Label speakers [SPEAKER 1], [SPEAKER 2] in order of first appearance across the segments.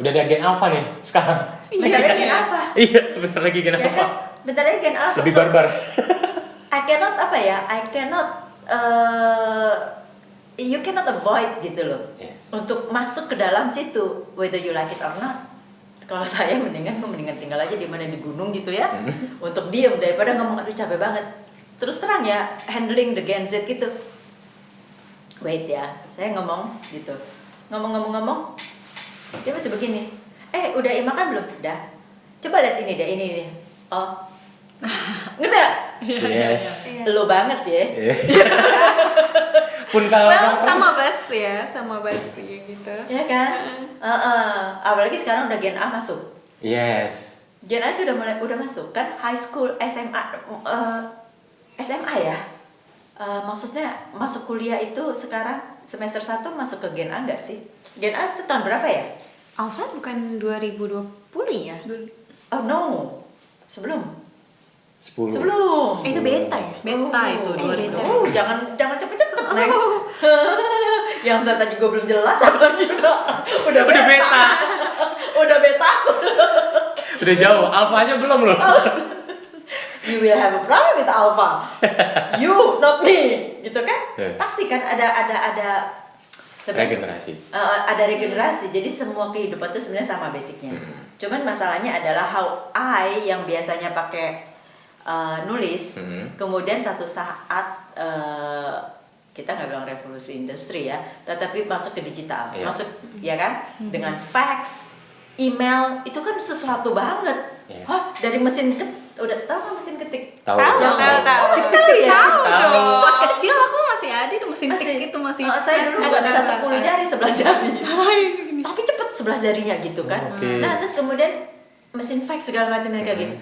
[SPEAKER 1] Udah ada Gen Alpha nih sekarang.
[SPEAKER 2] Bentar lagi Gen Alpha.
[SPEAKER 1] Iya, bentar lagi Gen
[SPEAKER 2] Ya
[SPEAKER 1] Alpha.
[SPEAKER 2] kan? Bentar lagi Gen Alpha.
[SPEAKER 1] Lebih barbar.
[SPEAKER 2] I cannot you cannot avoid gitu loh.
[SPEAKER 1] Yes.
[SPEAKER 2] Untuk masuk ke dalam situ, whether you like it or not. Kalau saya mendingan tinggal aja di mana di gunung gitu ya. Untuk diem daripada ngomong aduh capek banget. Terus terang ya, handling the Gen Z gitu. Wait ya, saya ngomong gitu. Ngomong. Dia masih begini. Udah makan belum? Udah. Coba lihat ini deh. Oh. Ngerti gak?
[SPEAKER 1] Yes.
[SPEAKER 2] Lo banget ya.
[SPEAKER 1] Iya. Pun kalau
[SPEAKER 3] sama basi gitu.
[SPEAKER 2] Ya kan? Apalagi sekarang udah Gen A masuk.
[SPEAKER 1] Yes.
[SPEAKER 2] Gen A itu udah masuk kan high school SMA SMA ya. Maksudnya masuk kuliah itu sekarang semester 1 masuk ke Gen A enggak sih? Gen A itu tahun berapa ya?
[SPEAKER 3] Alpha bukan 2020 ya?
[SPEAKER 2] Oh no. Sebelum
[SPEAKER 1] 10.
[SPEAKER 3] Itu beta ya?
[SPEAKER 4] Beta itu 2020.
[SPEAKER 2] Oh, jangan cepet-cepet, Neng. Yang saya tadi gue belum jelas apalagi udah
[SPEAKER 1] beta.
[SPEAKER 2] Udah beta aku.
[SPEAKER 1] Udah jauh, alfanya belum loh.
[SPEAKER 2] You will have a problem with alpha. You, not me. Gitu kan?
[SPEAKER 1] Yeah.
[SPEAKER 2] Pasti kan ada
[SPEAKER 1] Regenerasi.
[SPEAKER 2] Ada regenerasi. Jadi semua kehidupan itu sebenarnya sama basicnya. Cuman masalahnya adalah how I yang biasanya pakai nulis, kemudian satu saat kita nggak bilang revolusi industri ya, tetapi masuk ke digital, masuk ya kan, dengan fax, email itu kan sesuatu banget.
[SPEAKER 1] Yes.
[SPEAKER 2] Dari mesin udah tahu kan mesin ketik?
[SPEAKER 1] Tahu.
[SPEAKER 3] Tahu.
[SPEAKER 2] Masih tahu ya?
[SPEAKER 3] Tahu.
[SPEAKER 4] Pas kecil aku masih ada itu mesin tik itu masih.
[SPEAKER 2] Saya dulu nggak bisa 10 jari 11 jari. Tapi cepet 11 jarinya gitu kan.
[SPEAKER 1] Okay.
[SPEAKER 2] Nah terus kemudian mesin fax segala macamnya kayak gini.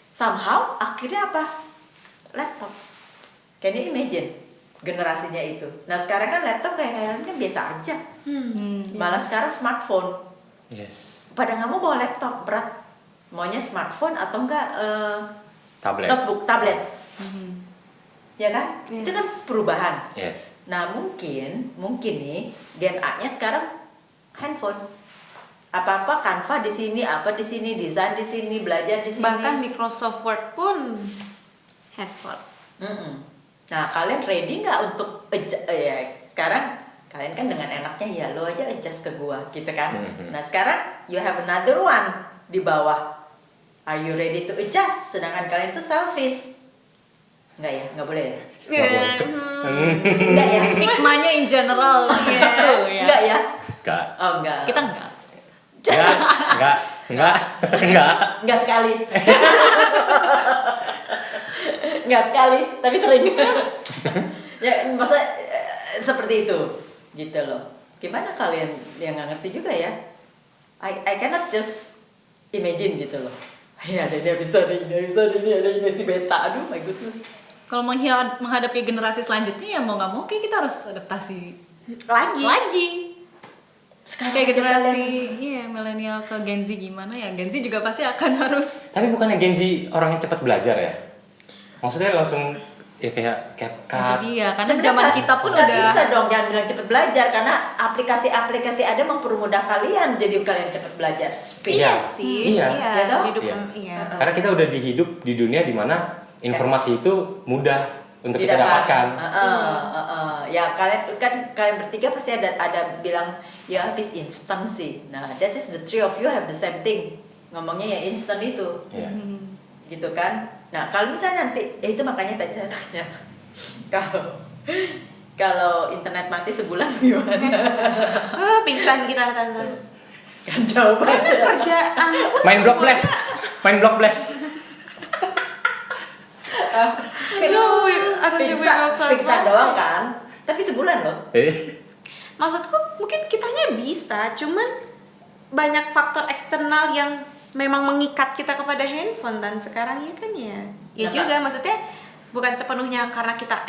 [SPEAKER 2] Somehow akhirnya apa? Laptop. Can you imagine generasinya itu? Nah sekarang kan laptop kayak kan biasa aja. Malah sekarang smartphone.
[SPEAKER 1] Yes.
[SPEAKER 2] Pada nggak mau bawa laptop berat. Maunya smartphone atau enggak
[SPEAKER 1] Tablet.
[SPEAKER 2] notebook, tablet. Ya kan? Itu kan perubahan.
[SPEAKER 1] Yes.
[SPEAKER 2] Nah mungkin nih Gen A-nya sekarang handphone. Apa-apa Canva di sini, apa di sini, desain di sini, belajar di sini.
[SPEAKER 3] Bahkan Microsoft Word pun handphone.
[SPEAKER 2] Nah kalian ready nggak untuk ya sekarang kalian kan dengan enaknya ya lo aja adjust ke gua gitu kan. Nah sekarang you have another one di bawah. Are you ready to adjust? Sedangkan kalian tuh selfish. Enggak ya? Enggak boleh ya? Enggak ya?
[SPEAKER 4] Stigmanya in general gitu ya.
[SPEAKER 2] Enggak ya?
[SPEAKER 1] Enggak.
[SPEAKER 2] Oh enggak.
[SPEAKER 4] Kita enggak.
[SPEAKER 1] Enggak.
[SPEAKER 2] Enggak sekali. Enggak sekali, tapi sering. Ya, maksudnya seperti itu. Gitu loh. Gimana kalian yang nggak ngerti juga ya? I cannot just imagine gitu loh. Ya ada ini habis tadi, ada ini si beta. Aduh my goodness.
[SPEAKER 4] Kalau menghadapi generasi selanjutnya ya mau nggak mau kayak kita harus adaptasi
[SPEAKER 2] Lagi. Sekarang
[SPEAKER 4] kayak
[SPEAKER 2] aja
[SPEAKER 4] generasi
[SPEAKER 2] kalian-
[SPEAKER 4] milenial ke Gen Z gimana ya, Gen Z juga pasti akan harus
[SPEAKER 1] Tapi bukannya Gen Z orang yang cepat belajar ya? Maksudnya langsung ya kayak
[SPEAKER 4] itu
[SPEAKER 1] CapCut.
[SPEAKER 4] dia, karena
[SPEAKER 2] Sebenarnya
[SPEAKER 4] zaman kita pun
[SPEAKER 2] nggak
[SPEAKER 4] udah
[SPEAKER 2] bisa dong, jangan bilang cepet belajar karena aplikasi-aplikasi ada mempermudah kalian jadi kalian cepet belajar. Speed.
[SPEAKER 1] Iya.
[SPEAKER 3] sih.
[SPEAKER 1] Iya.
[SPEAKER 2] Ya toh?
[SPEAKER 3] Iya.
[SPEAKER 1] Karena kita udah hidup di dunia di mana informasi itu mudah untuk kita dapatkan.
[SPEAKER 2] Ya kalian bertiga pasti ada bilang ya habis instan sih. Nah, that is the three of you have the same thing. Ngomongnya ya instan itu.
[SPEAKER 1] Iya.
[SPEAKER 2] Gitu kan. Nah, kalau misalnya nanti itu makanya tadi saya tanya. Kalau internet mati sebulan gimana?
[SPEAKER 3] Pingsan kita tante.
[SPEAKER 2] Kan jawabannya.
[SPEAKER 3] Karena kerjaan pun
[SPEAKER 1] Main Block Blast. Main Block Blast.
[SPEAKER 2] Pingsan doang kan? Tapi sebulan loh.
[SPEAKER 3] maksudku mungkin kitanya bisa, cuman banyak faktor eksternal yang memang mengikat kita kepada handphone dan sekarang ya kan ya. Ya
[SPEAKER 2] Nah,
[SPEAKER 3] juga maksudnya bukan sepenuhnya karena kita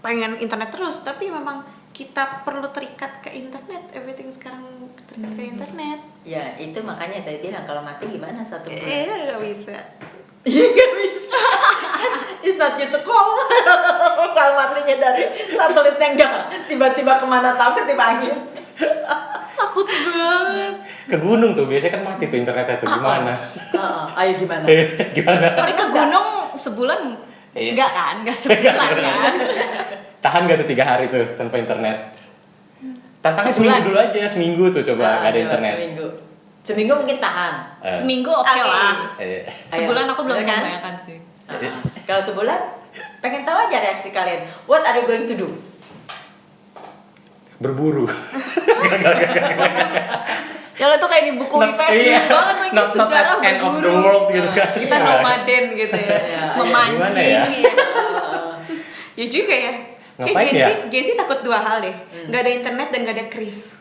[SPEAKER 3] pengen internet terus, tapi memang kita perlu terikat ke internet. Everything sekarang terikat ke internet.
[SPEAKER 2] Ya, itu makanya saya bilang kalau mati gimana satu bulan?
[SPEAKER 3] Nggak bisa.
[SPEAKER 2] Iya nggak bisa. It's not you to call. Kalau matinya dari satelitnya enggak tiba-tiba kemana tahu ketiba angin.
[SPEAKER 3] Takut banget.
[SPEAKER 1] ke gunung tuh biasanya kan mati tuh internetnya tuh gimana?
[SPEAKER 2] Ayo gimana?
[SPEAKER 1] Gimana?
[SPEAKER 4] Tapi ke gunung sebulan
[SPEAKER 1] Iya.
[SPEAKER 4] enggak kan? Enggak sebulan kan?
[SPEAKER 1] Tahan gak tuh 3 hari tuh tanpa internet? Tantangnya
[SPEAKER 4] Sebulan.
[SPEAKER 1] seminggu dulu aja, seminggu tuh coba gak ada
[SPEAKER 2] coba
[SPEAKER 1] internet.
[SPEAKER 2] Seminggu mungkin tahan.
[SPEAKER 4] Seminggu oke lah.
[SPEAKER 1] Eh,
[SPEAKER 4] Sebulan aku belum
[SPEAKER 2] Bener kan?
[SPEAKER 4] membayangkan sih.
[SPEAKER 2] Kalau sebulan, pengen tahu aja reaksi kalian. What are you going to do?
[SPEAKER 1] berburu.
[SPEAKER 3] Ya lo tuh kayak di buku
[SPEAKER 1] Not-
[SPEAKER 3] IPS
[SPEAKER 1] iya.
[SPEAKER 3] banget lagi
[SPEAKER 1] Not
[SPEAKER 3] sejarah
[SPEAKER 1] at end of the
[SPEAKER 3] berburu.
[SPEAKER 1] world gitu kan.
[SPEAKER 3] Kita
[SPEAKER 1] Iya.
[SPEAKER 3] nomaden gitu ya.
[SPEAKER 2] Iya,
[SPEAKER 3] Memancing.
[SPEAKER 1] gimana ya?
[SPEAKER 3] Ya juga ya. Kayak
[SPEAKER 1] Ngapain ya?
[SPEAKER 3] Genzi takut 2 hal deh. Nggak ada internet dan nggak ada kris.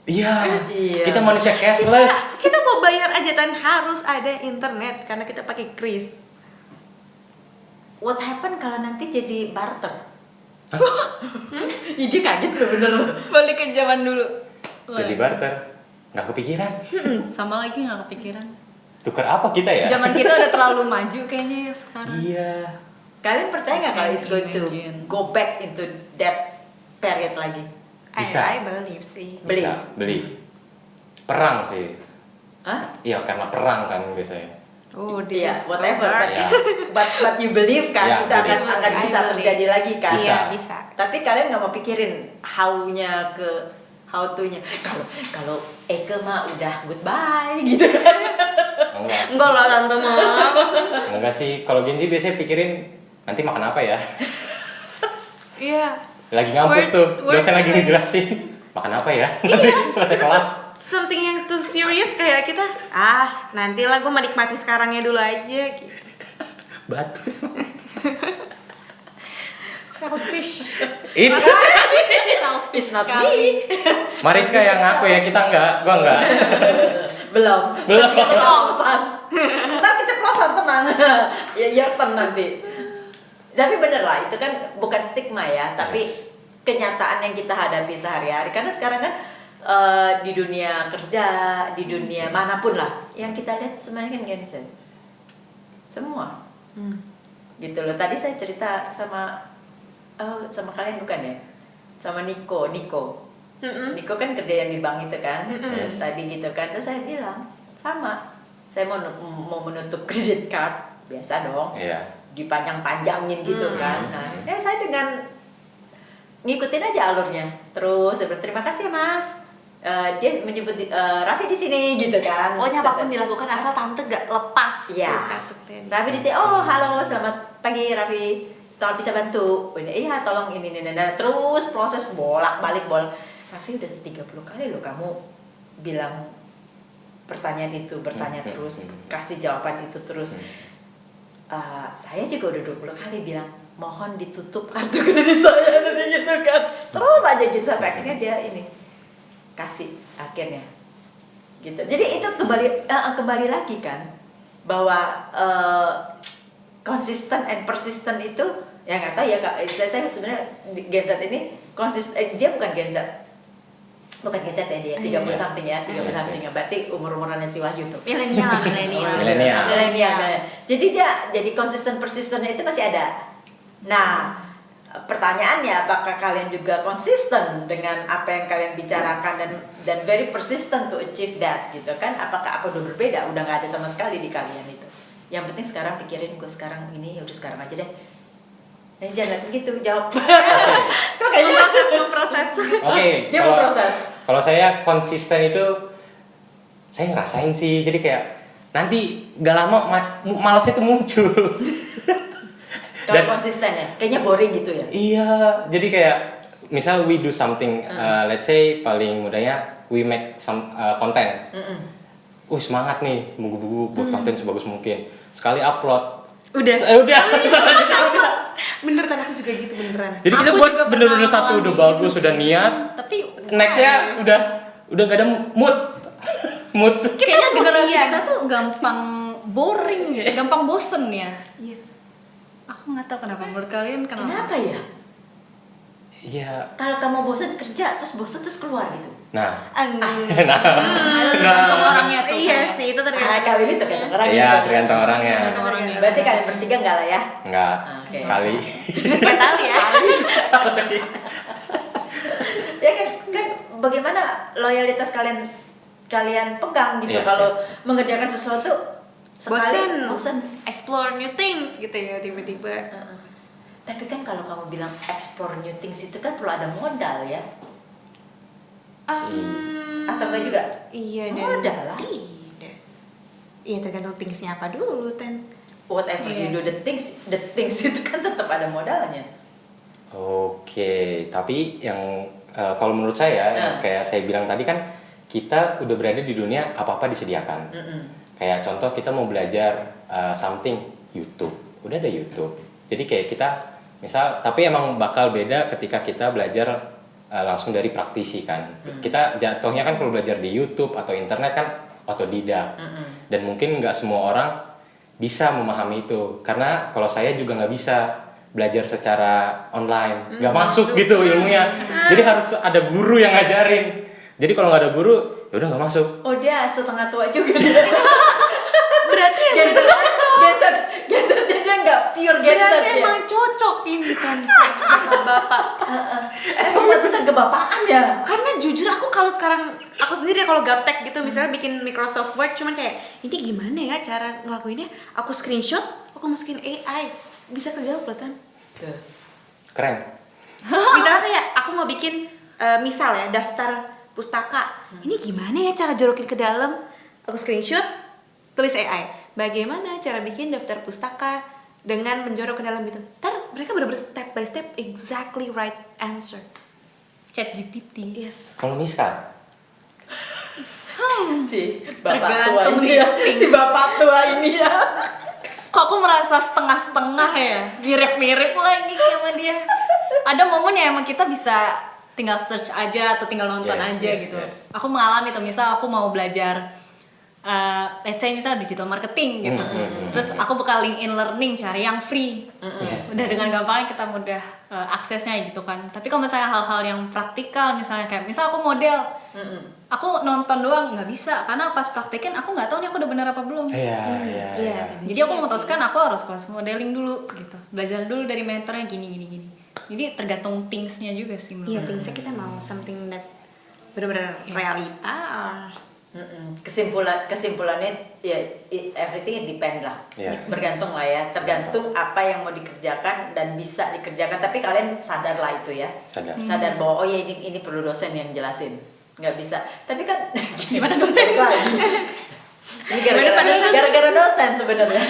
[SPEAKER 1] Iya.
[SPEAKER 2] Iya.
[SPEAKER 1] Kita manusia cashless.
[SPEAKER 3] Kita mau bayar aja dan harus ada internet karena kita pakai kris.
[SPEAKER 2] What happen kalau nanti jadi barter? Ih, dia kaget loh bener loh.
[SPEAKER 3] Balik ke zaman dulu.
[SPEAKER 1] Jadi barter. Nggak kepikiran.
[SPEAKER 4] Sama lagi nggak kepikiran.
[SPEAKER 1] Tukar apa kita ya?
[SPEAKER 4] Zaman kita udah terlalu maju kayaknya ya sekarang.
[SPEAKER 1] Iya.
[SPEAKER 2] Kalian percaya nggak kalau it's going to
[SPEAKER 4] Imagine.
[SPEAKER 2] go back into that period lagi?
[SPEAKER 1] Bisa.
[SPEAKER 3] I believe sih.
[SPEAKER 2] Beli.
[SPEAKER 1] Bisa, beli. Perang sih.
[SPEAKER 2] Hah?
[SPEAKER 1] Iya, karena perang kan biasanya.
[SPEAKER 3] Oh,
[SPEAKER 2] Iya,
[SPEAKER 3] this is
[SPEAKER 2] whatever.
[SPEAKER 3] so dark.
[SPEAKER 1] Ya.
[SPEAKER 2] But you believe kan
[SPEAKER 1] Ya,
[SPEAKER 2] itu akan
[SPEAKER 1] believe.
[SPEAKER 2] akan bisa
[SPEAKER 3] I believe.
[SPEAKER 2] terjadi lagi kan?
[SPEAKER 1] Bisa.
[SPEAKER 3] Iya, bisa.
[SPEAKER 2] Tapi kalian nggak mau pikirin how-nya ke how to-nya. Kalau Eke mah udah goodbye gitu kan.
[SPEAKER 1] Enggak.
[SPEAKER 3] Enggak lah tante mama.
[SPEAKER 1] Enggak sih. Kalau Genzi biasanya pikirin nanti makan apa ya?
[SPEAKER 3] Iya.
[SPEAKER 1] Lagi ngampus tuh.
[SPEAKER 3] Word
[SPEAKER 1] Dosen lagi
[SPEAKER 3] choice.
[SPEAKER 1] ngejelasin. Makan apa ya? Nanti selesai
[SPEAKER 3] Itu
[SPEAKER 1] kelas.
[SPEAKER 3] tuh something yang too serious kayak kita. Nantilah gue menikmati sekarangnya dulu aja gitu.
[SPEAKER 1] Batu.
[SPEAKER 4] Selfish.
[SPEAKER 1] Itu.
[SPEAKER 2] It's not me.
[SPEAKER 1] Mariska yang ngaku ya, kita enggak. Gua enggak.
[SPEAKER 2] Belum.
[SPEAKER 1] Belum.
[SPEAKER 2] Keceplosan. Ntar keceplosan tenang. Ya your turn nanti. Tapi bener lah, itu kan bukan stigma ya, tapi
[SPEAKER 1] Yes.
[SPEAKER 2] kenyataan yang kita hadapi sehari-hari. Karena sekarang kan di dunia kerja, di dunia manapun lah, yang kita lihat semuanya kan Gen Z. Semua. Gitu loh. Tadi saya cerita sama sama kalian bukan ya? Sama Niko. Niko kan kerja yang di bank itu kan. Terus tadi gitu kan. Terus saya bilang, sama. Saya mau menutup kredit card, biasa dong.
[SPEAKER 1] Iya.
[SPEAKER 2] Dipanjang-panjangin gitu kan. Nah, saya dengan ngikutin aja alurnya. Terus saya bilang, terima kasih Mas. Dia menyebut Raffi di sini gitu kan.
[SPEAKER 3] Pokoknya apapun dilakukan asal tante gak lepas.
[SPEAKER 2] Iya.
[SPEAKER 3] Kartu kredit.
[SPEAKER 2] Raffi di sini. Oh, halo, selamat pagi Raffi. Tolong bisa bantu. Oh, iya, tolong ini. Nah, terus proses bolak-balik Raffi udah 30 kali loh kamu bilang pertanyaan itu, bertanya terus, kasih jawaban itu terus. Saya juga udah 20 kali bilang mohon ditutup kartu kredit saya gitu kan. Terus aja gitu sampai akhirnya dia ini kasih akhirnya gitu. Jadi itu kembali lagi kan bahwa konsisten and persistent itu ya nggak tahu ya Kak. Saya sebenarnya Gen Z ini konsisten. Dia bukan Gen Z. Bukan Gen Z ya dia, 30 something ya, 30 something ya. Berarti umur-umurannya si Wahyu tuh.
[SPEAKER 3] Milenial.
[SPEAKER 2] Milenial. Jadi dia jadi konsisten persistennya itu masih ada. Nah, pertanyaannya apakah kalian juga konsisten dengan apa yang kalian bicarakan dan very persistent to achieve that gitu kan? Apakah udah berbeda? Udah nggak ada sama sekali di kalian itu. Yang penting sekarang pikirin gue sekarang ini, udah sekarang aja deh. Nah, jangan begitu jawab. Kok kayaknya
[SPEAKER 3] Memproses.
[SPEAKER 1] Oke.
[SPEAKER 2] Dia mau proses.
[SPEAKER 1] Kalau saya konsisten itu saya ngerasain sih. Jadi kayak nanti gak lama malasnya itu muncul.
[SPEAKER 2] Kalau
[SPEAKER 1] Dan-
[SPEAKER 2] konsisten ya, kayaknya boring gitu ya.
[SPEAKER 1] Iya, jadi kayak misal we do something, let's say paling mudahnya we make some content. Semangat nih, buku-buku buat konten sebagus mungkin. Sekali upload,
[SPEAKER 3] Udah.
[SPEAKER 1] udah.
[SPEAKER 3] Bener kan aku juga gitu beneran.
[SPEAKER 1] Jadi kita
[SPEAKER 3] Aku
[SPEAKER 1] buat
[SPEAKER 3] juga
[SPEAKER 1] bener-bener
[SPEAKER 3] pernah
[SPEAKER 1] satu udah
[SPEAKER 3] ngalamin
[SPEAKER 1] bagus,
[SPEAKER 3] itu
[SPEAKER 1] udah
[SPEAKER 3] sih.
[SPEAKER 1] niat.
[SPEAKER 4] Tapi
[SPEAKER 1] Nextnya udah gak ada mood. mood.
[SPEAKER 4] kayaknya
[SPEAKER 3] Kita
[SPEAKER 4] generasi
[SPEAKER 3] kemudian.
[SPEAKER 4] kita tuh gampang boring ya, gampang bosen ya.
[SPEAKER 3] Yes.
[SPEAKER 4] Aku nggak tahu kenapa. Menurut kalian
[SPEAKER 2] Kenapa ya?
[SPEAKER 1] Iya.
[SPEAKER 2] Kalau kamu bosan kerja terus keluar gitu.
[SPEAKER 1] Nah,
[SPEAKER 4] Itu tergantung orangnya tuh.
[SPEAKER 3] Iya sih itu tergantung.
[SPEAKER 2] Kali ini tergantung orang.
[SPEAKER 1] iya tergantung orangnya.
[SPEAKER 4] Tergantung orangnya.
[SPEAKER 2] Berarti kalian bertiga enggak lah ya?
[SPEAKER 1] Enggak.
[SPEAKER 2] Oke.
[SPEAKER 1] Kali.
[SPEAKER 3] Gak tahu ya.
[SPEAKER 2] Ya kan bagaimana loyalitas kalian kalian pegang gitu.
[SPEAKER 1] Iya,
[SPEAKER 2] Kalau mengerjakan sesuatu sekali bosen.
[SPEAKER 3] explore new things gitu ya tiba-tiba.
[SPEAKER 2] Tapi kan kalau kamu bilang explore new things itu kan perlu ada modal ya. Atau enggak juga?
[SPEAKER 3] Iya dan
[SPEAKER 2] Modal lah.
[SPEAKER 3] tidak. Iya tergantung thingsnya apa dulu Ten.
[SPEAKER 2] Whatever you do, the things itu kan tetap ada modalnya.
[SPEAKER 1] Oke, tapi yang kalau menurut saya, yang kayak saya bilang tadi kan kita udah berada di dunia apa-apa disediakan. Kayak contoh kita mau belajar something, YouTube, udah ada YouTube. Jadi kayak kita misal, tapi emang bakal beda ketika kita belajar langsung dari praktisi kan. Kita jatuhnya kan kalau belajar di YouTube atau internet kan otodidak. Dan mungkin nggak semua orang bisa memahami itu. Karena kalau saya juga nggak bisa belajar secara online, nggak masuk gitu ilmunya. Jadi harus ada guru yang ngajarin. Jadi kalau nggak ada guru, ya udah nggak masuk.
[SPEAKER 2] Oh dia setengah tua juga.
[SPEAKER 3] Berarti
[SPEAKER 2] Gadgetnya dia nggak pure gadget
[SPEAKER 3] berarti
[SPEAKER 2] ya.
[SPEAKER 3] emang cocok ini kan sama bapak.
[SPEAKER 2] Emang batasan kebapaan ya.
[SPEAKER 3] Karena jujur aku kalau sekarang aku sendiri kalau gaptek gitu misalnya bikin Microsoft Word cuman kayak ini gimana ya cara ngelakuinnya, aku screenshot aku masukin AI bisa kejawab loh Tan.
[SPEAKER 1] Keren.
[SPEAKER 3] Misalnya kayak aku mau bikin misal ya daftar pustaka, ini gimana ya cara jorokin ke dalam, aku screenshot tulis AI bagaimana cara bikin daftar pustaka dengan menjorok ke dalam gitu. Ntar mereka bener-bener step by step exactly right answer.
[SPEAKER 4] ChatGPT.
[SPEAKER 3] Yes.
[SPEAKER 1] Kalau Miska,
[SPEAKER 2] Si bapak tua
[SPEAKER 4] Tergantung
[SPEAKER 2] ini ya.
[SPEAKER 4] meeting.
[SPEAKER 2] Si bapak tua ini ya.
[SPEAKER 4] Kok aku merasa setengah-setengah ya, mirip-mirip lagi sama dia. Ada momen yang emang kita bisa tinggal search aja atau tinggal nonton
[SPEAKER 1] Yes,
[SPEAKER 4] aja
[SPEAKER 1] yes,
[SPEAKER 4] gitu.
[SPEAKER 1] yes.
[SPEAKER 4] Aku mengalami tuh, misal aku mau belajar let's say misal digital marketing gitu. Terus aku buka LinkedIn Learning cari yang free.
[SPEAKER 1] Yes,
[SPEAKER 4] Udah
[SPEAKER 1] yes.
[SPEAKER 4] dengan gampangnya kita mudah aksesnya gitu kan. Tapi kalau misalnya hal-hal yang praktikal misalnya kayak misal aku model, aku nonton doang nggak bisa karena pas praktekin aku nggak tahu nih aku udah benar apa belum.
[SPEAKER 1] iya.
[SPEAKER 4] Jadi aku memutuskan aku harus kelas modeling dulu gitu. Belajar dulu dari mentornya gini. Jadi tergantung thingsnya juga sih menurut
[SPEAKER 3] Iya,
[SPEAKER 4] aku.
[SPEAKER 3] thingsnya kita mau something that benar-benar realita or
[SPEAKER 2] Kesimpulannya ya everything it depend lah.
[SPEAKER 1] Iya.
[SPEAKER 2] Bergantung lah ya, tergantung apa yang mau dikerjakan dan bisa dikerjakan. Tapi kalian sadar lah itu ya.
[SPEAKER 1] Sadar.
[SPEAKER 2] Bahwa oh ya ini perlu dosen yang jelasin. Nggak bisa. Tapi kan
[SPEAKER 4] Gimana dosen?
[SPEAKER 2] lagi? Ini gara-gara dosen sebenarnya.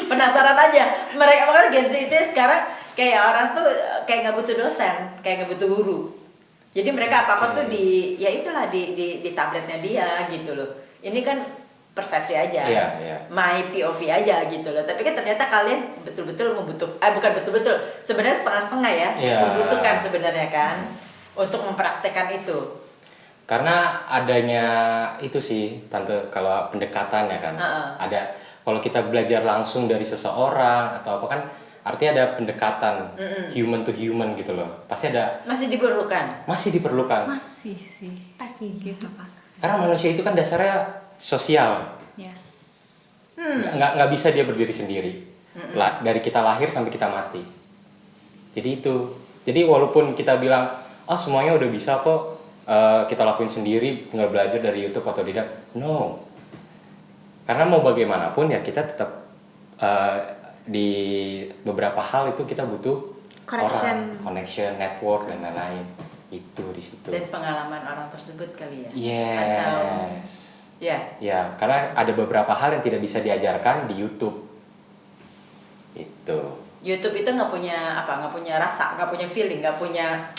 [SPEAKER 2] Penasaran aja. Mereka makanya Gen Z itu sekarang kayak orang tuh kayak nggak butuh dosen, kayak nggak butuh guru. Jadi mereka apa-apa tuh di tabletnya dia gitu loh. Ini kan persepsi aja.
[SPEAKER 1] Iya.
[SPEAKER 2] My POV aja gitu loh. Tapi kan ternyata kalian betul-betul bukan betul-betul. Sebenarnya setengah-setengah ya.
[SPEAKER 1] Iya.
[SPEAKER 2] Membutuhkan sebenarnya kan untuk mempraktekkan itu.
[SPEAKER 1] Karena adanya itu sih tante, kalau pendekatan ya kan. Ada kalau kita belajar langsung dari seseorang atau apa kan artinya ada pendekatan human to human gitu loh. Pasti ada,
[SPEAKER 2] Masih diperlukan.
[SPEAKER 1] masih diperlukan.
[SPEAKER 4] Masih sih.
[SPEAKER 3] pasti
[SPEAKER 4] Gitu pasti.
[SPEAKER 1] Karena manusia itu kan dasarnya sosial.
[SPEAKER 4] Yes.
[SPEAKER 1] Nggak bisa dia berdiri sendiri. Dari kita lahir sampai kita mati. Jadi itu. Jadi walaupun kita bilang semuanya udah bisa kok, kita lakuin sendiri, tinggal belajar dari YouTube atau tidak. No. Karena mau bagaimanapun ya kita tetap di beberapa hal itu kita butuh orang, connection, network dan lain-lain. Itu di situ.
[SPEAKER 2] Dan pengalaman orang tersebut kali ya.
[SPEAKER 1] Yes.
[SPEAKER 2] Ya.
[SPEAKER 1] Ya, karena ada beberapa hal yang tidak bisa diajarkan di YouTube. Itu.
[SPEAKER 2] YouTube itu nggak punya rasa, nggak punya feeling, nggak punya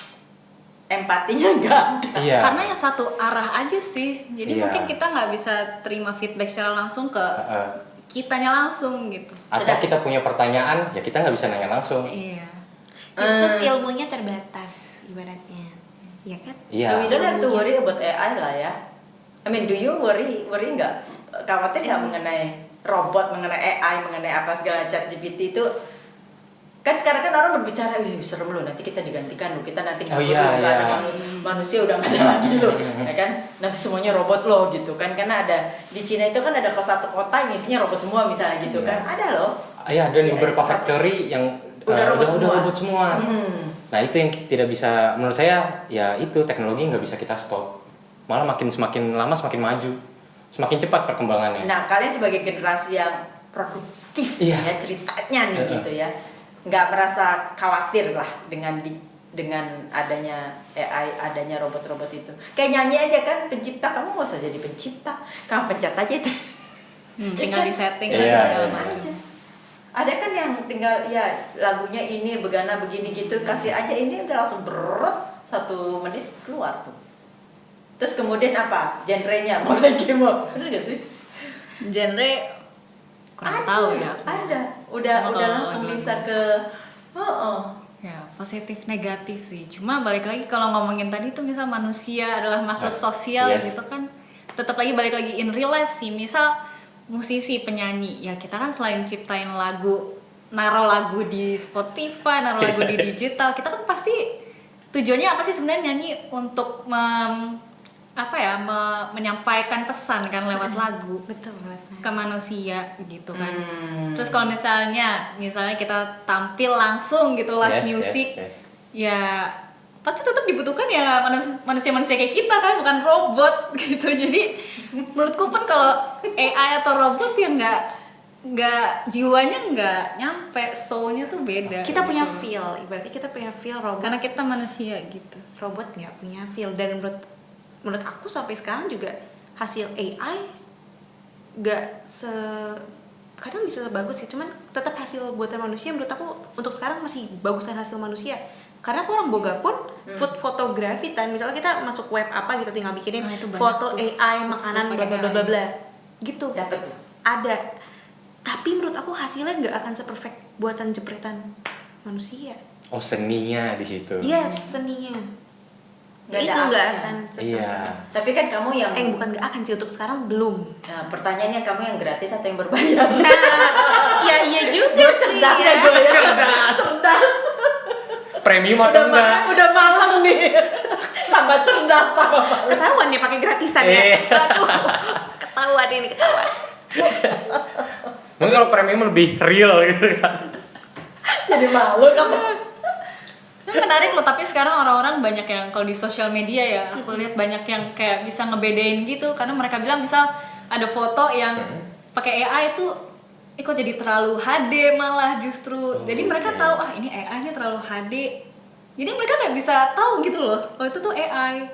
[SPEAKER 2] empatinya nggak ada.
[SPEAKER 1] Iya.
[SPEAKER 4] Karena yang satu arah aja sih. Jadi
[SPEAKER 1] Iya.
[SPEAKER 4] mungkin kita nggak bisa terima feedback secara langsung ke kitanya langsung gitu.
[SPEAKER 1] Atau kita punya pertanyaan, ya kita nggak bisa nanya langsung.
[SPEAKER 4] Iya.
[SPEAKER 3] YouTube ilmunya terbatas ibaratnya. Iya kan?
[SPEAKER 1] Iya.
[SPEAKER 2] So we don't have to worry about AI lah ya. I mean, do you worry nggak? Khawatir nggak mengenai robot, mengenai AI, mengenai apa segala ChatGPT itu? Kan sekarang kan orang berbicara, serem loh, nanti kita digantikan loh, kita nanti nggak
[SPEAKER 1] iya.
[SPEAKER 2] ada manusia udah nggak ada lagi loh, ya kan? Nanti semuanya robot loh gitu kan? Karena ada di Cina itu kan ada satu kota yang isinya robot semua misalnya gitu kan? Ada loh.
[SPEAKER 1] Iya, dan beberapa factory yang
[SPEAKER 2] Udah robot semua.
[SPEAKER 1] Nah itu yang tidak bisa, menurut saya ya itu teknologi nggak bisa kita stop. malah semakin lama semakin maju, semakin cepat perkembangannya.
[SPEAKER 2] Nah, kalian sebagai generasi yang produktif
[SPEAKER 1] Iya.
[SPEAKER 2] ya ceritanya nih gitu ya, nggak merasa khawatir lah dengan adanya AI, adanya robot-robot itu. Kayak nyanyi aja kan, pencipta, kamu nggak usah jadi pencipta, kamu pencet aja itu.
[SPEAKER 4] tinggal
[SPEAKER 2] kan?
[SPEAKER 4] di setting
[SPEAKER 1] Iya,
[SPEAKER 4] dan segala
[SPEAKER 1] iya.
[SPEAKER 4] macam.
[SPEAKER 2] Aja. Ada kan yang tinggal ya lagunya ini begana begini gitu, kasih aja ini udah langsung berat 1 menit keluar tuh. Terus kemudian apa? Genrenya mau lagi mau, bener gak sih?
[SPEAKER 4] Genre kurang
[SPEAKER 2] Ada,
[SPEAKER 4] tahu ya.
[SPEAKER 2] Ada. Udah
[SPEAKER 4] Oh,
[SPEAKER 2] langsung
[SPEAKER 4] gitu.
[SPEAKER 2] bisa ke
[SPEAKER 4] Ya, positif negatif sih. Cuma balik lagi kalau ngomongin tadi tuh misal manusia adalah makhluk
[SPEAKER 1] Nah,
[SPEAKER 4] sosial
[SPEAKER 1] yes.
[SPEAKER 4] gitu kan. Tetap lagi balik lagi in real life sih. Misal musisi, penyanyi, ya kita kan selain ciptain lagu, naruh lagu di Spotify, naruh lagu di digital, kita kan pasti tujuannya apa sih sebenarnya nyanyi untuk menyampaikan pesan kan lewat lagu
[SPEAKER 3] Betul banget.
[SPEAKER 4] ke manusia gitu kan.
[SPEAKER 2] Hmm.
[SPEAKER 4] Terus kalau misalnya kita tampil langsung gitu live
[SPEAKER 1] Yes,
[SPEAKER 4] music,
[SPEAKER 1] yes.
[SPEAKER 4] ya pasti tetap dibutuhkan ya manusia-manusia kayak kita kan, bukan robot gitu. Jadi menurutku pun kalau AI atau robot ya nggak jiwanya nggak nyampe, soulnya tuh beda.
[SPEAKER 3] Kita punya
[SPEAKER 4] gitu.
[SPEAKER 3] feel, ibaratnya kita punya feel, robot
[SPEAKER 4] Karena kita manusia gitu.
[SPEAKER 3] robot nggak punya feel. Dan menurut aku sampai sekarang juga hasil AI nggak kadang bisa bagus sih, cuman tetap hasil buatan manusia menurut aku untuk sekarang masih bagusan hasil manusia. Karena aku orang boga pun food fotografi, dan misalnya kita masuk web apa gitu tinggal bikinin
[SPEAKER 4] Nah, itu banyak
[SPEAKER 3] foto
[SPEAKER 4] tuh.
[SPEAKER 3] AI makanan bla bla bla bla bla gitu.
[SPEAKER 2] Dapat tuh.
[SPEAKER 3] Ada, tapi menurut aku hasilnya nggak akan seperfect buatan jepretan manusia.
[SPEAKER 1] Oh, seninya di situ.
[SPEAKER 3] Yes, seninya
[SPEAKER 2] Nggak ada
[SPEAKER 3] itu nggak
[SPEAKER 2] artnya.
[SPEAKER 3] akan sesuai.
[SPEAKER 1] Iya.
[SPEAKER 2] Tapi kan kamu yang
[SPEAKER 3] Bukan nggak akan sih, untuk sekarang belum.
[SPEAKER 2] Nah, pertanyaannya kamu yang gratis atau yang berbayar?
[SPEAKER 3] Ya iya juga sih
[SPEAKER 2] Cerdas ya
[SPEAKER 3] ya.
[SPEAKER 2] gue. Cerdas.
[SPEAKER 1] Premium atau enggak?
[SPEAKER 2] Udah malam nih. Tambah cerdas, tambah malam.
[SPEAKER 3] Ketahuan nih pakai gratisan ya.
[SPEAKER 1] Iya.
[SPEAKER 3] Aduh, ketahuan ini ketahuan.
[SPEAKER 1] Mungkin kalau premium lebih real gitu kan.
[SPEAKER 2] Jadi malu kata.
[SPEAKER 4] Menarik loh, tapi sekarang orang-orang banyak yang kalau di sosial media ya, aku lihat banyak yang kayak bisa ngebedain gitu, karena mereka bilang misal ada foto yang pakai AI itu kok jadi terlalu HD malah justru. Jadi mereka
[SPEAKER 1] oke.
[SPEAKER 4] tahu ini AI nya terlalu HD. Jadi mereka nggak bisa tahu gitu loh, kalau itu tuh AI.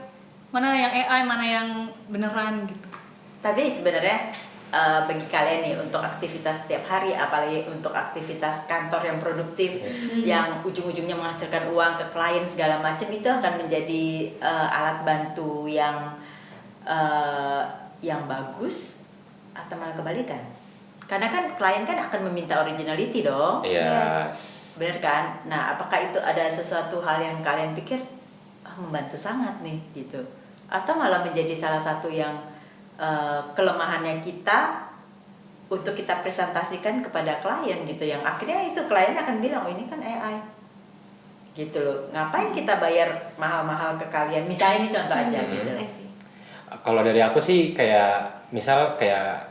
[SPEAKER 4] Mana yang AI, mana yang beneran gitu.
[SPEAKER 2] Tapi sebenarnya bagi kalian nih untuk aktivitas setiap hari, apalagi untuk aktivitas kantor yang produktif, yang ujung-ujungnya menghasilkan uang ke klien segala macam, itu akan menjadi alat bantu yang bagus atau malah kebalikan? Karena kan klien kan akan meminta originality dong,
[SPEAKER 1] Iya.
[SPEAKER 2] bener kan? Nah, apakah itu ada sesuatu hal yang kalian pikir membantu sangat nih gitu, atau malah menjadi salah satu yang kelemahannya kita untuk kita presentasikan kepada klien gitu, yang akhirnya itu klien akan bilang, oh ini kan AI gitu loh, ngapain kita bayar mahal-mahal ke kalian, misalnya ini contoh aja gitu.
[SPEAKER 3] I see.
[SPEAKER 1] Kalau dari aku sih kayak misal kayak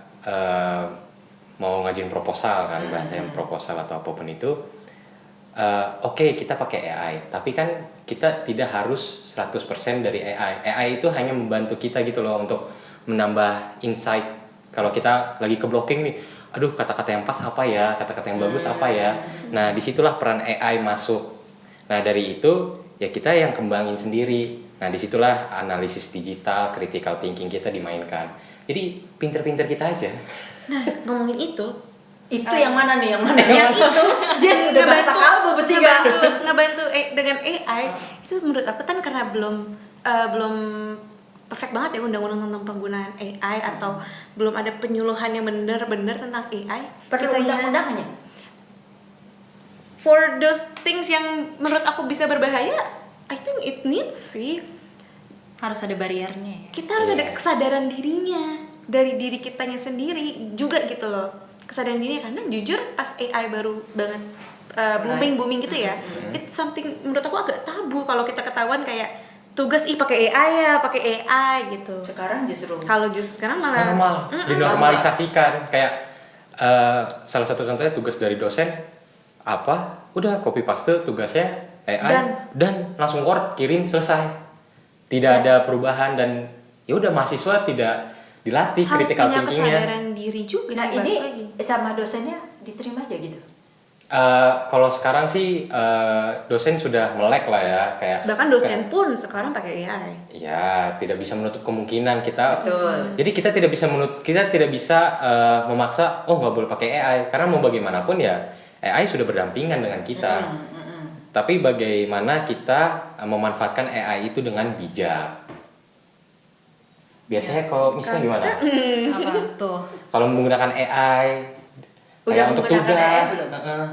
[SPEAKER 1] mau ngajuin proposal kan, bahasanya proposal atau apapun itu, oke, kita pakai AI, tapi kan kita tidak harus 100% dari AI. AI itu hanya membantu kita gitu loh untuk menambah insight. Kalau kita lagi ke blocking nih, aduh kata-kata yang pas apa ya, kata-kata yang bagus apa ya. Nah disitulah peran AI masuk. Nah dari itu ya kita yang kembangin sendiri. Nah disitulah analisis digital, critical thinking kita dimainkan. Jadi pinter-pinter kita aja.
[SPEAKER 3] Nah, ngomongin itu
[SPEAKER 2] Yang mana nih, yang mana?
[SPEAKER 3] yang itu
[SPEAKER 2] Dia udah bahasa kalbu bertiga.
[SPEAKER 3] ngebantu dengan AI itu menurut aku kan karena belum perfect banget ya undang-undang tentang penggunaan AI, atau belum ada penyuluhan yang benar-benar tentang AI.
[SPEAKER 2] Perlu
[SPEAKER 3] Kitanya-
[SPEAKER 2] undang-undangnya.
[SPEAKER 3] For those things yang menurut aku bisa berbahaya, I think it needs sih.
[SPEAKER 4] Harus ada bariernya ya.
[SPEAKER 3] Kita harus ada
[SPEAKER 1] Yes.
[SPEAKER 3] kesadaran dirinya dari diri kitanya sendiri juga gitu loh. Kesadaran dirinya, karena jujur pas AI baru banget booming gitu ya, it's something menurut aku agak tabu kalau kita ketahuan kayak tugas pakai AI gitu.
[SPEAKER 2] Sekarang justru
[SPEAKER 3] Kalau justru sekarang malah
[SPEAKER 1] Normal, dinormalisasikan. Kayak salah satu contohnya tugas dari dosen apa, udah copy paste tugasnya AI dan langsung Word kirim, selesai. Tidak ada perubahan, dan ya udah mahasiswa tidak dilatih
[SPEAKER 3] Harus
[SPEAKER 1] critical
[SPEAKER 3] punya
[SPEAKER 1] thinkingnya.
[SPEAKER 3] kesadaran diri juga
[SPEAKER 2] Nah
[SPEAKER 3] sih,
[SPEAKER 2] ini
[SPEAKER 3] balik lagi.
[SPEAKER 2] sama dosennya diterima aja gitu.
[SPEAKER 1] Kalau sekarang sih dosen sudah melek lah ya, kayak
[SPEAKER 3] Bahkan dosen pun sekarang pakai AI.
[SPEAKER 1] ya tidak bisa menutup kemungkinan kita.
[SPEAKER 2] Betul.
[SPEAKER 1] Jadi kita tidak bisa memaksa oh nggak boleh pakai AI karena mau bagaimanapun ya AI sudah berdampingan dengan kita. Tapi bagaimana kita memanfaatkan AI itu dengan bijak. Biasanya kalau misalnya gimana?
[SPEAKER 4] Apa tuh?
[SPEAKER 1] Kalau menggunakan AI
[SPEAKER 2] Udah
[SPEAKER 1] kayak untuk
[SPEAKER 2] menggunakan AI
[SPEAKER 1] tugas,
[SPEAKER 2] belum?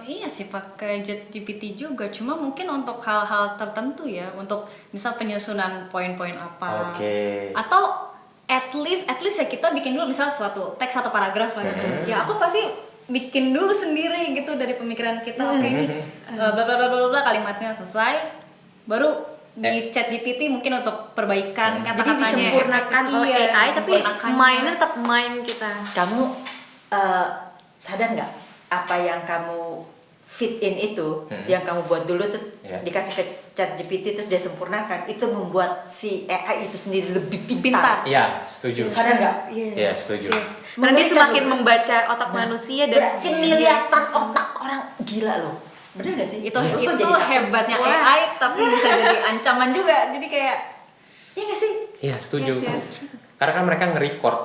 [SPEAKER 4] Iya sih pakai ChatGPT juga, cuma mungkin untuk hal-hal tertentu ya, untuk misal penyusunan poin-poin apa,
[SPEAKER 1] Oke.
[SPEAKER 4] atau at least ya kita bikin dulu misal suatu teks atau paragraf lah gitu. Ya aku pasti bikin dulu sendiri gitu dari pemikiran kita. Oke ini bla bla bla bla bla, kalimatnya selesai, baru di ChatGPT mungkin untuk perbaikan
[SPEAKER 3] Jadi
[SPEAKER 4] kata-katanya.
[SPEAKER 3] disempurnakan oleh
[SPEAKER 4] Iya,
[SPEAKER 3] AI, tapi
[SPEAKER 4] disempurnakannya.
[SPEAKER 3] mainnya tetap main kita.
[SPEAKER 2] Kamu sadar nggak apa yang kamu fit in itu, yang kamu buat dulu terus
[SPEAKER 1] Yeah.
[SPEAKER 2] dikasih ke ChatGPT terus dia sempurnakan, itu membuat si AI itu sendiri lebih
[SPEAKER 3] Pintar.
[SPEAKER 2] pintar.
[SPEAKER 1] Iya, setuju.
[SPEAKER 2] Sadar nggak?
[SPEAKER 1] Iya, setuju.
[SPEAKER 3] Yes. Karena dia
[SPEAKER 2] Mengerikan
[SPEAKER 3] semakin
[SPEAKER 2] loh.
[SPEAKER 3] membaca otak manusia dan
[SPEAKER 2] Berarti miliaran otak orang gila loh. Bener gak sih?
[SPEAKER 4] Itu
[SPEAKER 2] Lu kok
[SPEAKER 4] itu
[SPEAKER 2] jadi takut?
[SPEAKER 4] hebatnya
[SPEAKER 3] Wah.
[SPEAKER 4] AI, tapi bisa jadi ancaman juga. Jadi kayak
[SPEAKER 2] Iya gak sih?
[SPEAKER 1] Iya, setuju.
[SPEAKER 3] Yes, yes.
[SPEAKER 1] Karena kan mereka nge-record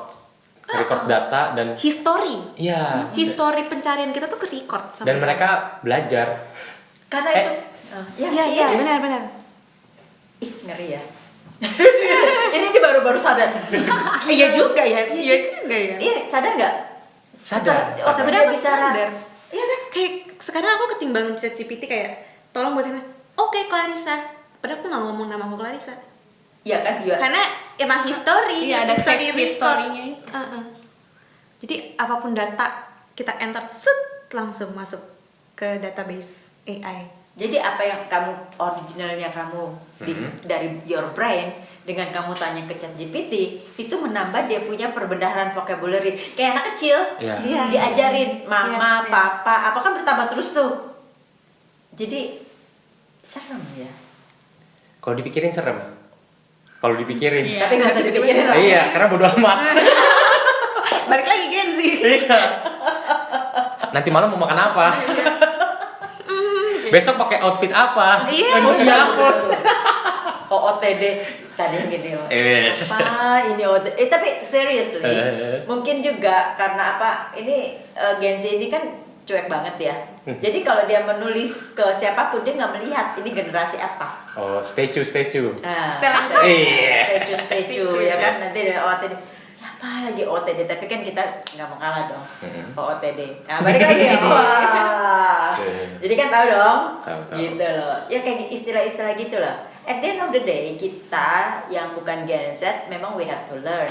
[SPEAKER 1] data dan
[SPEAKER 3] history.
[SPEAKER 1] iya.
[SPEAKER 3] History pencarian kita tuh ke record sama
[SPEAKER 1] Dan mereka belajar.
[SPEAKER 2] Karena
[SPEAKER 1] Eh.
[SPEAKER 2] itu
[SPEAKER 3] Iya, benar.
[SPEAKER 2] Ih, ngeri ya. Ini dia baru-baru sadar.
[SPEAKER 3] Iya juga ya. Iya.
[SPEAKER 2] Iya, sadar nggak?
[SPEAKER 1] Sadar.
[SPEAKER 2] Oh,
[SPEAKER 3] Sebenarnya aku
[SPEAKER 2] bicara.
[SPEAKER 3] sadar.
[SPEAKER 2] Iya kan?
[SPEAKER 3] Kayak sekarang aku ketimbang ChatGPT kayak tolong buatin oke Clarissa. Padahal aku nggak ngomong nama aku Clarissa.
[SPEAKER 2] Iya kan? Iya.
[SPEAKER 3] Karena emang history.
[SPEAKER 4] Iya, ada
[SPEAKER 3] bisa
[SPEAKER 4] save
[SPEAKER 3] di-record.
[SPEAKER 4] history-nya itu.
[SPEAKER 3] Jadi apapun data kita enter set langsung masuk ke database AI.
[SPEAKER 2] Jadi apa yang kamu originalnya kamu dari your brain dengan kamu tanya ke ChatGPT itu menambah dia punya perbendaharaan vocabulary kayak anak kecil.
[SPEAKER 1] Iya.
[SPEAKER 3] Iya.
[SPEAKER 2] Diajarin mama,
[SPEAKER 3] Yes, yes.
[SPEAKER 2] papa, apa kan bertambah terus tuh. Jadi serem ya.
[SPEAKER 1] Kalau dipikirin serem. Kalau dipikirin.
[SPEAKER 4] Iya.
[SPEAKER 2] Tapi nggak usah dipikirin lah.
[SPEAKER 1] Iya, karena bodo amat.
[SPEAKER 3] Balik lagi Gen Z.
[SPEAKER 1] Iya. Nanti malam mau makan apa? Besok pakai outfit apa?
[SPEAKER 3] Iya.
[SPEAKER 1] Mau dihapus.
[SPEAKER 2] OOTD tadi yang gini.
[SPEAKER 1] Yes.
[SPEAKER 2] Apa ini OOTD? Tapi seriously, mungkin juga karena apa? Ini Gen Z ini kan cuek banget ya. Jadi kalau dia menulis ke siapapun dia nggak melihat ini generasi apa.
[SPEAKER 1] Oh, statue.
[SPEAKER 2] Nah,
[SPEAKER 3] Setelah
[SPEAKER 1] Iya.
[SPEAKER 2] statue ya kan nanti ada OOTD. Ya, apa lagi OOTD? Tapi kan kita nggak mau kalah dong. OOTD. Nah, balik lagi ya. Wah. Jadi kan tahu dong.
[SPEAKER 1] Tahu.
[SPEAKER 2] Gitu loh. Ya kayak istilah-istilah gitu loh. At the end of the day kita yang bukan Gen Z memang we have to learn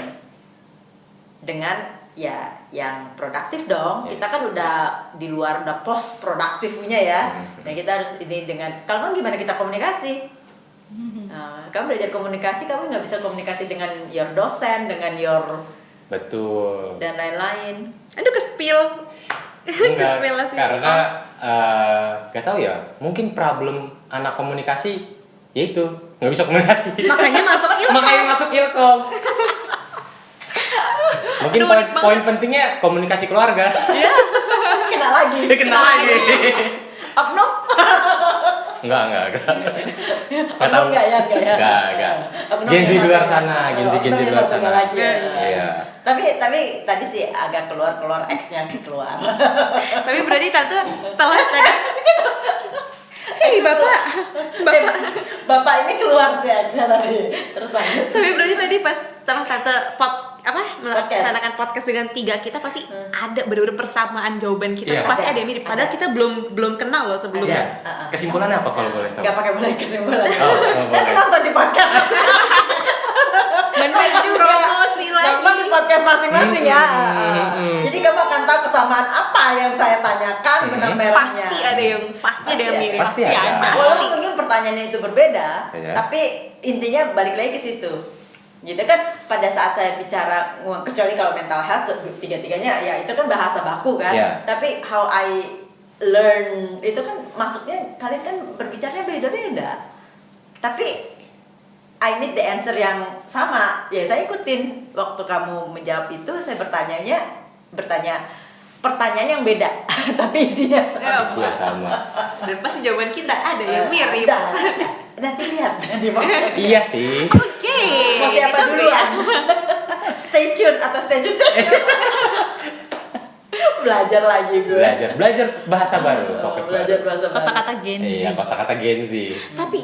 [SPEAKER 2] dengan ya yang produktif dong.
[SPEAKER 1] Yes,
[SPEAKER 2] Kita kan udah di luar udah post produktifnya ya. Nah kita harus ini dengan kalau kan gimana kita komunikasi. Nah, kamu belajar komunikasi, kamu nggak bisa komunikasi dengan your dosen, dengan your
[SPEAKER 1] Betul.
[SPEAKER 2] dan lain-lain.
[SPEAKER 3] Aduh ke spill.
[SPEAKER 1] Enggak,
[SPEAKER 3] Ke-spill lah sih.
[SPEAKER 1] karena gak tahu ya, mungkin problem anak komunikasi yaitu nggak bisa komunikasi.
[SPEAKER 3] Makanya masuk ilkom.
[SPEAKER 1] Makanya masuk ilkom. Mungkin
[SPEAKER 3] Aduh, unik banget.
[SPEAKER 1] poin pentingnya komunikasi keluarga.
[SPEAKER 2] Kena lagi.
[SPEAKER 1] Kena lagi.
[SPEAKER 2] Oknum?
[SPEAKER 1] Enggak. Nggak tahu.
[SPEAKER 2] Enggak ya, enggak ya.
[SPEAKER 1] Enggak.
[SPEAKER 2] Oknum
[SPEAKER 1] Gen Z
[SPEAKER 2] yang
[SPEAKER 1] di luar
[SPEAKER 2] satu
[SPEAKER 1] sana,
[SPEAKER 2] ya.
[SPEAKER 1] Gen Z
[SPEAKER 2] Oknum
[SPEAKER 1] di
[SPEAKER 2] yang
[SPEAKER 1] luar
[SPEAKER 2] satunya
[SPEAKER 1] sana.
[SPEAKER 2] lagi ya.
[SPEAKER 1] Iya.
[SPEAKER 2] Tapi tadi sih agak keluar X-nya sih keluar.
[SPEAKER 3] Tapi berarti tante setelah tadi bapak
[SPEAKER 2] Bapak ini keluar sih X-nya tadi. Terus lanjut.
[SPEAKER 3] tapi berarti tadi pas setelah tante melaksanakan
[SPEAKER 2] Podcast.
[SPEAKER 3] podcast dengan 3 kita pasti ada bener-bener persamaan jawaban kita.
[SPEAKER 1] Iya.
[SPEAKER 3] Pasti
[SPEAKER 2] Ada.
[SPEAKER 3] ada yang mirip. Padahal
[SPEAKER 2] Ada.
[SPEAKER 3] kita belum kenal loh sebelumnya.
[SPEAKER 1] Iya. Kesimpulannya apa kalau boleh tahu?
[SPEAKER 2] Gak pakai boleh kesimpulan.
[SPEAKER 1] Oh, nggak boleh.
[SPEAKER 2] Nanti nonton di podcast.
[SPEAKER 3] Bener juga. Promosi lagi.
[SPEAKER 2] Nonton di podcast masing-masing ya. Jadi kamu akan tahu kesamaan apa yang saya tanyakan benang merahnya.
[SPEAKER 3] Pasti ada yang mirip.
[SPEAKER 1] Pasti ada.
[SPEAKER 2] Walaupun mungkin pertanyaannya itu berbeda,
[SPEAKER 1] Iya.
[SPEAKER 2] tapi intinya balik lagi ke situ. Gitu kan pada saat saya bicara kecuali kalau mental health tiga-tiganya ya itu kan bahasa baku kan.
[SPEAKER 1] Iya.
[SPEAKER 2] Tapi how I learn itu kan maksudnya kalian kan berbicaranya beda-beda. Tapi I need the answer yang sama. Ya saya ikutin. Waktu kamu menjawab itu, saya bertanya pertanyaan yang beda, tapi isinya sama.
[SPEAKER 1] Iya sama.
[SPEAKER 3] Dan pasti jawaban kita ada yang mirip.
[SPEAKER 2] Ada. Nanti lihat di podcast.
[SPEAKER 1] Iya sih.
[SPEAKER 3] Oke.
[SPEAKER 2] Mau siapa
[SPEAKER 3] itu
[SPEAKER 2] duluan?
[SPEAKER 3] dia.
[SPEAKER 2] Stay tune atau stay tune? Belajar lagi gue.
[SPEAKER 1] Belajar bahasa baru, vocab
[SPEAKER 2] Belajar
[SPEAKER 1] baru.
[SPEAKER 2] bahasa baru.
[SPEAKER 4] Kosakata Gen Z.
[SPEAKER 1] Iya, kosakata Gen Z.
[SPEAKER 3] Tapi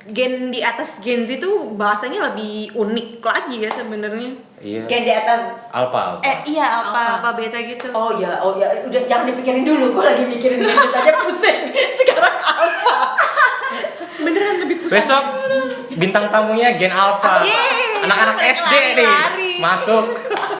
[SPEAKER 3] gen di atas Gen Z itu bahasanya lebih unik lagi ya sebenarnya.
[SPEAKER 1] Iya.
[SPEAKER 2] Kayak di atas.
[SPEAKER 1] Alpha.
[SPEAKER 3] Iya
[SPEAKER 4] Alpha.
[SPEAKER 3] apa beta gitu.
[SPEAKER 2] Oh ya, udah jangan dipikirin dulu. Gue lagi mikirin gitu aja pusing. Sekarang apa?
[SPEAKER 3] Beneran lebih pusing.
[SPEAKER 1] Besok bintang tamunya Gen Alpha.
[SPEAKER 3] Yeay,
[SPEAKER 1] Anak-anak SD nih
[SPEAKER 3] lari-lari.
[SPEAKER 1] masuk.